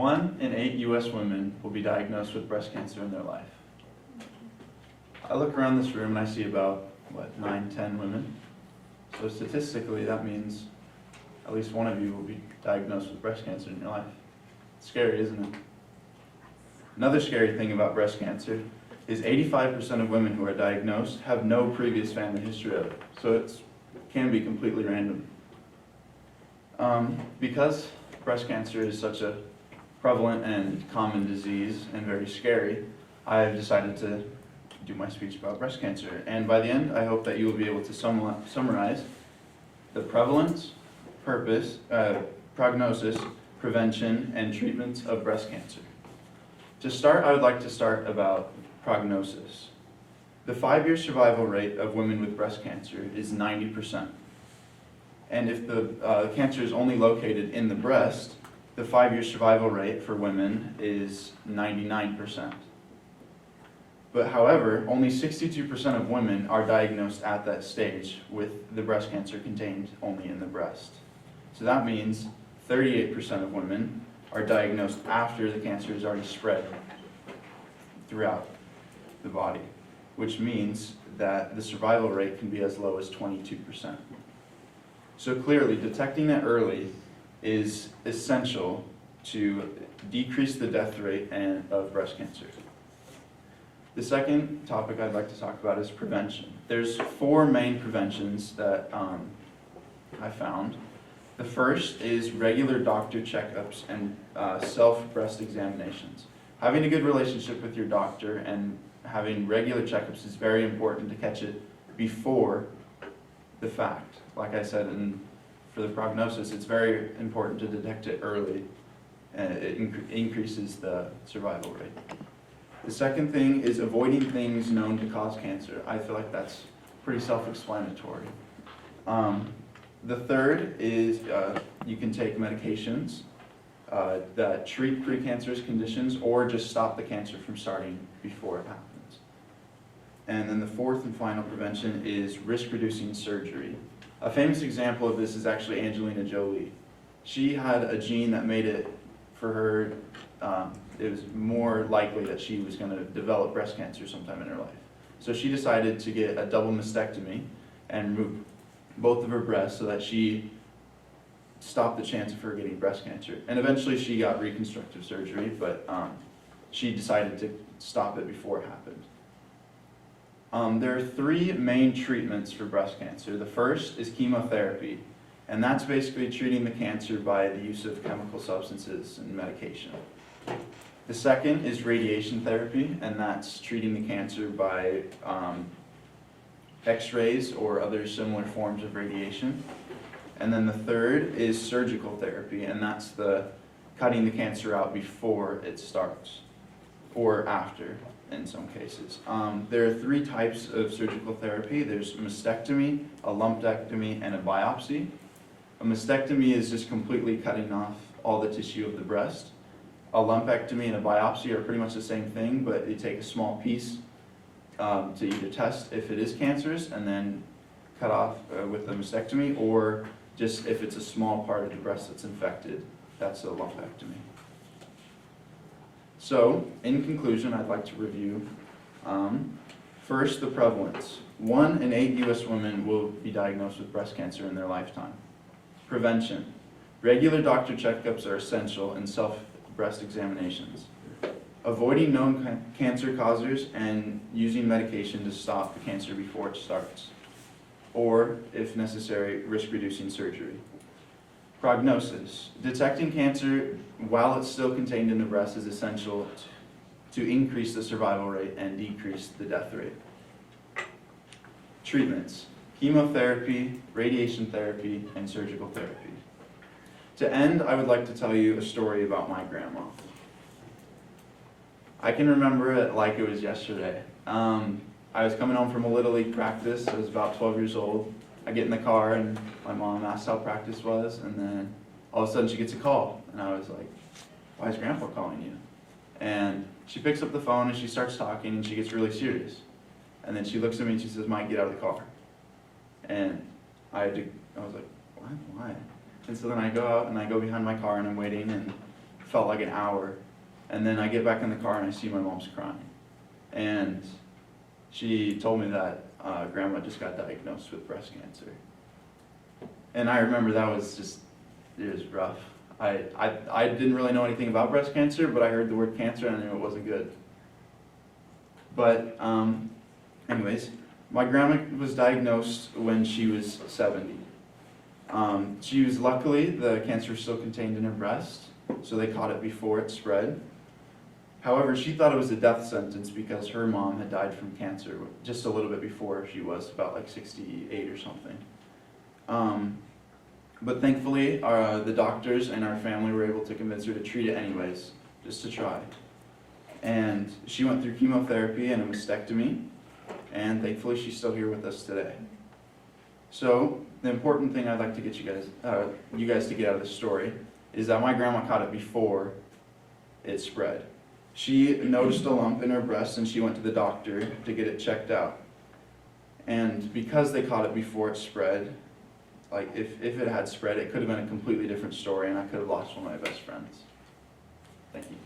1 in 8 U.S. women will be diagnosed with breast cancer in their life. I look around this room and I see about, 9, 10 women. So statistically, that means at least one of you will be diagnosed with breast cancer in your life. It's scary, isn't it? Another scary thing about breast cancer is 85% of women who are diagnosed have no previous family history of it. So it can be completely random. Because breast cancer is such a prevalent and common disease and very scary, I have decided to do my speech about breast cancer. And by the end, I hope that you will be able to summarize the prevalence, purpose, prognosis, prevention, and treatment of breast cancer. To start, I would like to start about prognosis. The 5-year survival rate of women with breast cancer is 90%. And if the cancer is only located in the breast, the 5-year survival rate for women is 99%. But however, only 62% of women are diagnosed at that stage with the breast cancer contained only in the breast. So that means 38% of women are diagnosed after the cancer has already spread throughout the body, which means that the survival rate can be as low as 22%. So clearly, detecting it early is essential to decrease the death rate of breast cancer. The second topic I'd like to talk about is prevention. There's 4 main preventions that I found. The first is regular doctor checkups and self-breast examinations. Having a good relationship with your doctor and having regular checkups is very important to catch it before the fact. Like I said, for the prognosis, it's very important to detect it early, and it increases the survival rate. The second thing is avoiding things known to cause cancer. I feel like that's pretty self-explanatory. The third is you can take medications that treat precancerous conditions or just stop the cancer from starting before it happens. And then the fourth and final prevention is risk-reducing surgery. A famous example of this is actually Angelina Jolie. She had a gene that made it for her, it was more likely that she was going to develop breast cancer sometime in her life. So she decided to get a double mastectomy and remove both of her breasts so that she stopped the chance of her getting breast cancer. And eventually she got reconstructive surgery, but she decided to stop it before it happened. There are 3 main treatments for breast cancer. The first is chemotherapy, and that's basically treating the cancer by the use of chemical substances and medication. The second is radiation therapy, and that's treating the cancer by X-rays or other similar forms of radiation. And then the third is surgical therapy, and that's the cutting the cancer out before it starts, or after in some cases. There are 3 types of surgical therapy. There's mastectomy, a lumpectomy, and a biopsy. A mastectomy is just completely cutting off all the tissue of the breast. A lumpectomy and a biopsy are pretty much the same thing, but you take a small piece to either test if it is cancerous and then cut off with a mastectomy, or just if it's a small part of the breast that's infected, that's a lumpectomy. So, in conclusion, I'd like to review. First, the prevalence. 1 in 8 U.S. women will be diagnosed with breast cancer in their lifetime. Prevention. Regular doctor checkups are essential and self-breast examinations. Avoiding known cancer causers and using medication to stop the cancer before it starts. Or, if necessary, risk-reducing surgery. Prognosis. Detecting cancer while it's still contained in the breast is essential to increase the survival rate and decrease the death rate. Treatments. Chemotherapy, radiation therapy, and surgical therapy. To end, I would like to tell you a story about my grandma. I can remember it like it was yesterday. I was coming home from a Little League practice. I was about 12 years old. I get in the car and my mom asked how practice was, and then all of a sudden she gets a call. And I was like, why is Grandpa calling you? And she picks up the phone and she starts talking and she gets really serious. And then she looks at me and she says, Mike, get out of the car. And I was like, what? Why? And so then I go out and I go behind my car and I'm waiting, and felt like an hour. And then I get back in the car and I see my mom's crying. And she told me that grandma just got diagnosed with breast cancer. And I remember that was just, it was rough. I didn't really know anything about breast cancer, but I heard the word cancer and I knew it wasn't good. But anyways, my grandma was diagnosed when she was 70. She was luckily, the cancer was still contained in her breast, so they caught it before it spread. However, she thought it was a death sentence because her mom had died from cancer just a little bit before she was, about like 68 or something. But thankfully, the doctors and our family were able to convince her to treat it anyways, just to try. And she went through chemotherapy and a mastectomy, and thankfully she's still here with us today. So the important thing I'd like to get you guys to get out of this story is that my grandma caught it before it spread. She noticed a lump in her breast and she went to the doctor to get it checked out. And because they caught it before it spread, like if it had spread, it could have been a completely different story and I could have lost one of my best friends. Thank you.